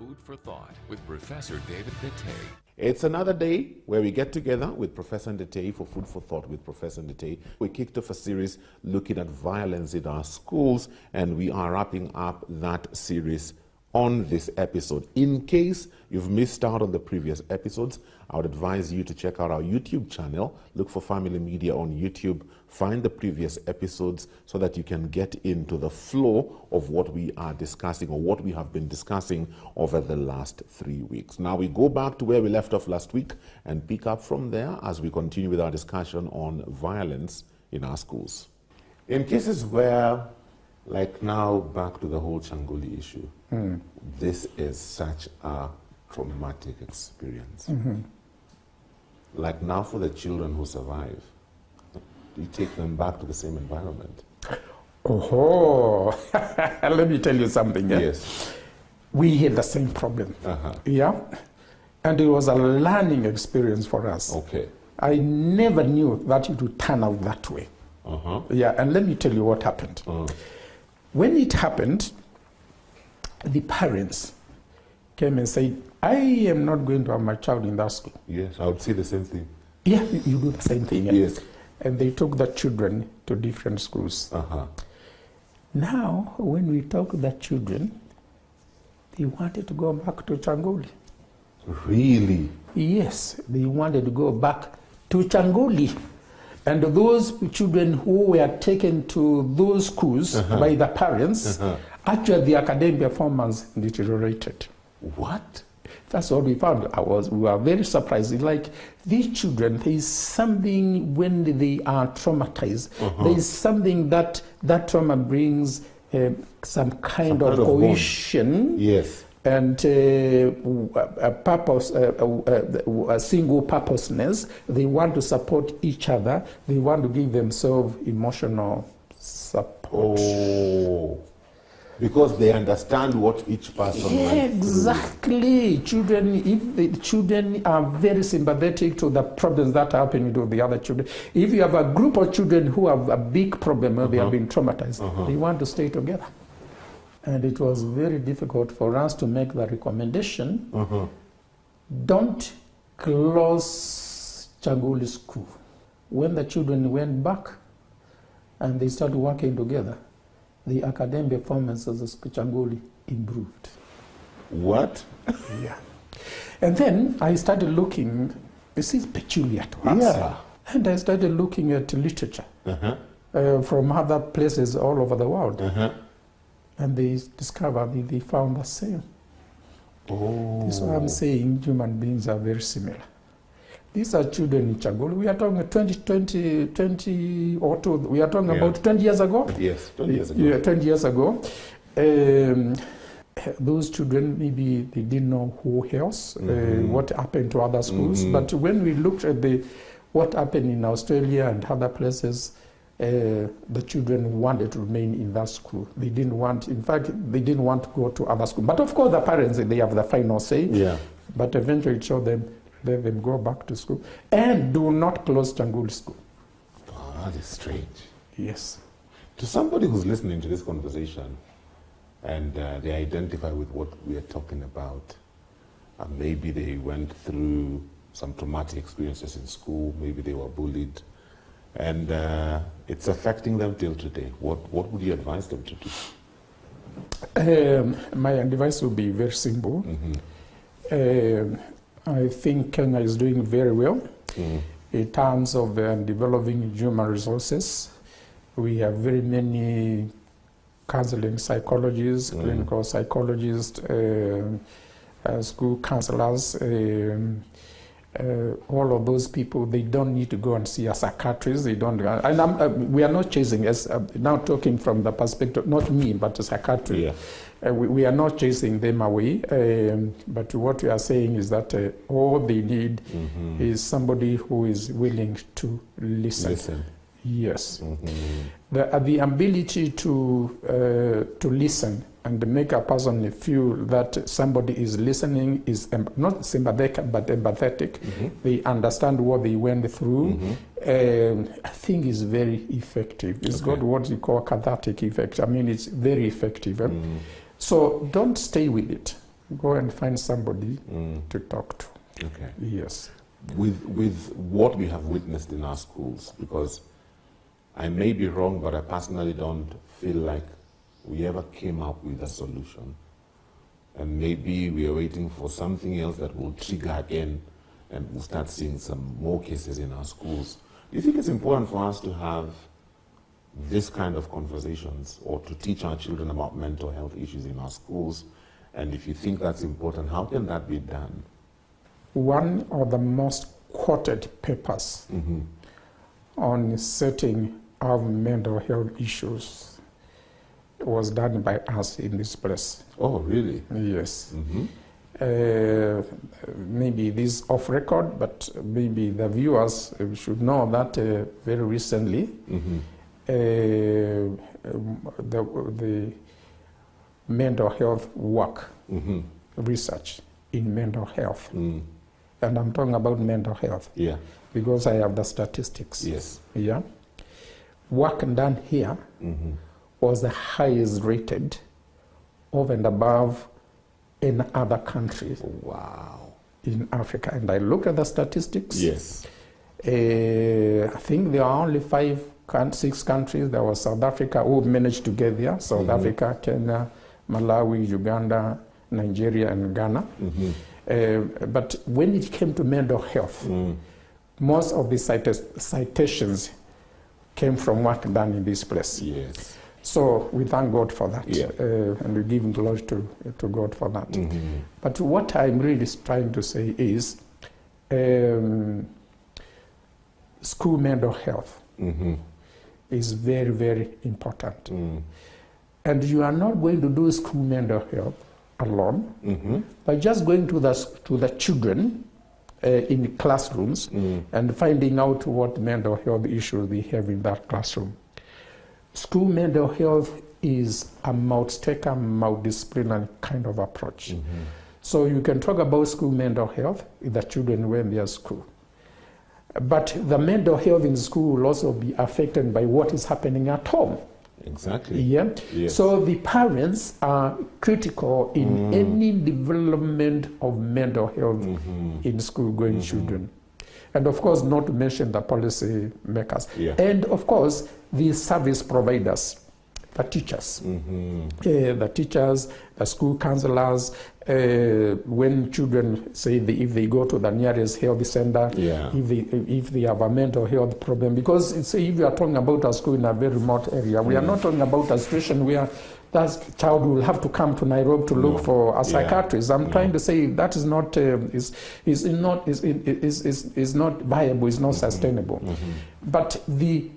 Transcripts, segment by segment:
Food for Thought with Professor David Ndete. It's another day where we get together with Professor Ndete for Food for Thought with Professor Ndete. We kicked off a series looking at violence in our schools, and we are wrapping up that series on this episode. In case you've missed out on the previous episodes, I would advise you to check out our YouTube channel. Look for Family Media on YouTube. Find the previous episodes so that you can get into the flow of what we are discussing or what we have been discussing over the last 3 weeks. Now we go back to where we left off last week and pick up from there as we continue with our discussion on violence in our schools. In cases where, like now, back to the whole Changoli issue, this is such a traumatic experience. Like now for the children who survive, do you take them back to the same environment? Oh, let me tell you something. Yeah? Yes. We had the same problem. Yeah. And it was a learning experience for us. Okay. I never knew that it would turn out that way. Yeah, and let me tell you what happened. When it happened, the parents came and said, I am not going to have my child in that school. Yes, I would say the same thing. Yeah, you do the same thing. Yeah? Yes. And they took the children to different schools. Now, when we talk to the children, they wanted to go back to Changoli. Really? Yes, they wanted to go back to Changoli. And those children who were taken to those schools by the parents, actually the academic performance deteriorated. What? That's what we found. We were very surprised. Like these children, there is something when they are traumatized. There is something that trauma brings some kind of cohesion. Yes. And a purpose, a single purposeness. They want to support each other. They want to give themselves emotional support. Oh. Because they understand what each person went through. Exactly. Children, if the children are very sympathetic to the problems that are happening to the other children. If you have a group of children who have a big problem, or they have been traumatized, they want to stay together. And it was very difficult for us to make the recommendation, don't close Changoli school. When the children went back and they started working together, the academic performance of the Changoli improved. What? Yeah. And then I started looking, this is peculiar to us. Yeah. And I started looking at literature from other places all over the world. And they discovered, they found the same. Oh. This is why I'm saying human beings are very similar. These are children in Changoli. We are talking 20 or two. We are talking about 20 years ago. Yes, 20 years ago. Yeah, 20 years ago. Those children, maybe they didn't know who else, what happened to other schools. But when we looked at what happened in Australia and other places, the children wanted to remain in that school. They didn't want, in fact, they didn't want to go to other schools. But of course, the parents, they have the final say. Yeah. But eventually it showed them, let them go back to school. And do not close Changoli school. Oh, that is strange. Yes. To somebody who's listening to this conversation and they identify with what we are talking about, maybe they went through some traumatic experiences in school, maybe they were bullied, and it's affecting them till today. What would you advise them to do? My advice would be very simple. I think Kenya is doing very well in terms of developing human resources. We have very many counseling psychologists, clinical psychologists, school counselors, all of those people. They don't need to go and see a psychiatrist. They don't. And we are not chasing, as now talking from the perspective, not me, but a psychiatrist. Yeah. We are not chasing them away, but what we are saying is that all they need is somebody who is willing to listen. Yes. The ability to listen and make a person feel that somebody is listening is not sympathetic but empathetic. They understand what they went through. I think is very effective. It's got what we call cathartic effect. I mean, it's very effective. So don't stay with it. go and find somebody to talk to. Okay. Yes. With what we have witnessed in our schools, because I may be wrong, but I personally don't feel like we ever came up with a solution. And maybe we are waiting for something else that will trigger again, and we'll start seeing some more cases in our schools. Do you think it's important for us to have this kind of conversations, or to teach our children about mental health issues in our schools? And if you think that's important, how can that be done? One of the most quoted papers on setting of mental health issues was done by us in this place. Oh, really? Yes. Maybe this off record, but maybe the viewers should know that very recently the mental health work research in mental health. And I'm talking about mental health because I have the statistics. Yes. Yeah. Work done here was the highest rated over and above in other countries. Wow. In Africa. And I looked at the statistics. Yes. I think there are only 6 countries. There was South Africa who managed to get there. South Africa, Kenya, Malawi, Uganda, Nigeria, and Ghana. But when it came to mental health, most of the citations came from work done in this place. Yes. So we thank God for that, Yeah. and we give glory to God for that. But what I'm really trying to say is school mental health is very, very important. And you are not going to do school mental health alone by just going to the children in classrooms and finding out what mental health issues they have in that classroom. School mental health is a multidisciplinary kind of approach. So you can talk about school mental health with the children when they are at school. But the mental health in school will also be affected by what is happening at home. Exactly. Yeah. Yes. So the parents are critical in any development of mental health in school-going children. And of course, not to mention the policy makers. Yeah. And of course, the service providers, the teachers. The teachers, the school counselors, when children say if they go to the nearest health center, if they have a mental health problem, because if you are talking about a school in a very remote area, we are not talking about a situation where that child will have to come to Nairobi to look for a psychiatrist. I'm trying to say that is not not viable, is not sustainable. But the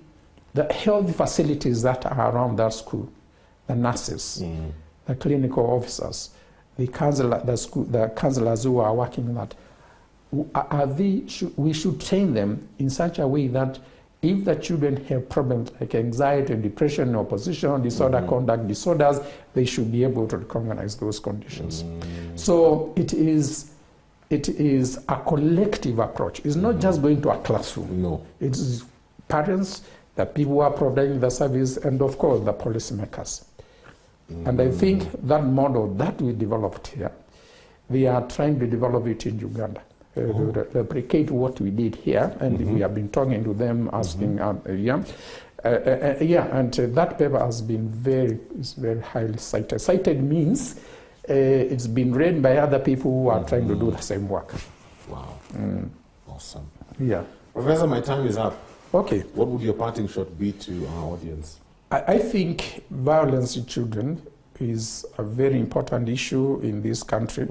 health facilities that are around that school, the nurses, the clinical officers, the counselors who are working on that, we should train them in such a way that if the children have problems like anxiety, depression, oppositional disorder, conduct disorders, they should be able to recognize those conditions. So it is a collective approach. It's not just going to a classroom. No. It's parents, the people who are providing the service, and of course the policymakers. And I think that model that we developed here, we are trying to develop it in Uganda. To replicate what we did here, and we have been talking to them, asking, and that paper has been very highly cited. Cited means it's been read by other people who are trying to do the same work. Wow. Awesome. Yeah. Professor, my time is up. Okay. What would your parting shot be to our audience? I think violence in children is a very important issue in this country.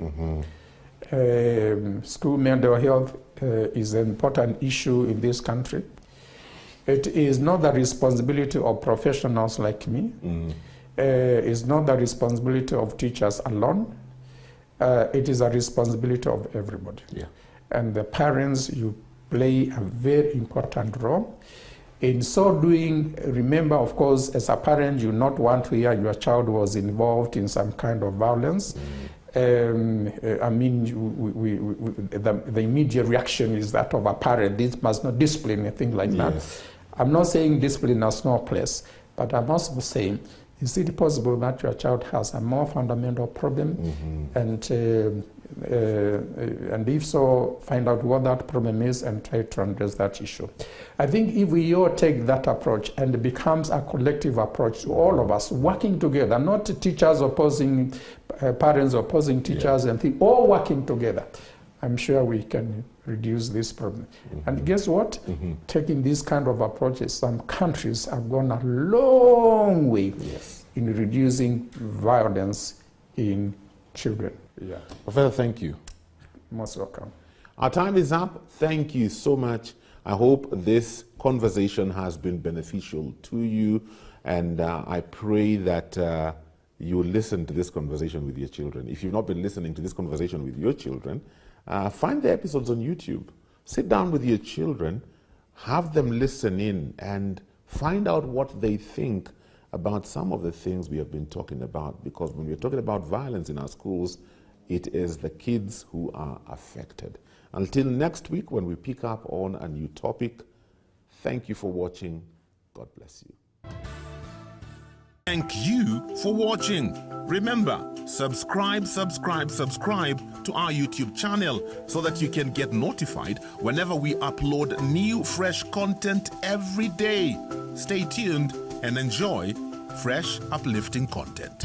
School mental health is an important issue in this country. It is not the responsibility of professionals like me. It's not the responsibility of teachers alone. It is a responsibility of everybody. Yeah. And the parents, you play a very important role. In so doing, remember, of course, as a parent, you not want to hear your child was involved in some kind of violence. I mean, the immediate reaction is that of a parent. This must not discipline, anything like that. I'm not saying discipline has no place, but I'm also saying is it possible that your child has a more fundamental problem? And if so, find out what that problem is and try to address that issue. I think if we all take that approach and it becomes a collective approach to all of us working together, not teachers opposing, parents opposing teachers, and all working together, I'm sure we can reduce this problem. And guess what? Taking these kind of approaches, some countries have gone a long way in reducing violence in children. Yeah. Professor, thank you. Most welcome. Our time is up. Thank you so much. I hope this conversation has been beneficial to you, and I pray that you will listen to this conversation with your children. If you've not been listening to this conversation with your children, find the episodes on YouTube. Sit down with your children, have them listen in, and find out what they think about some of the things we have been talking about. Because when we're talking about violence in our schools, it is the kids who are affected. Until next week, when we pick up on a new topic, thank you for watching. God bless you. Thank you for watching. Remember, subscribe to our YouTube channel so that you can get notified whenever we upload new fresh content every day. Stay tuned and enjoy fresh, uplifting content.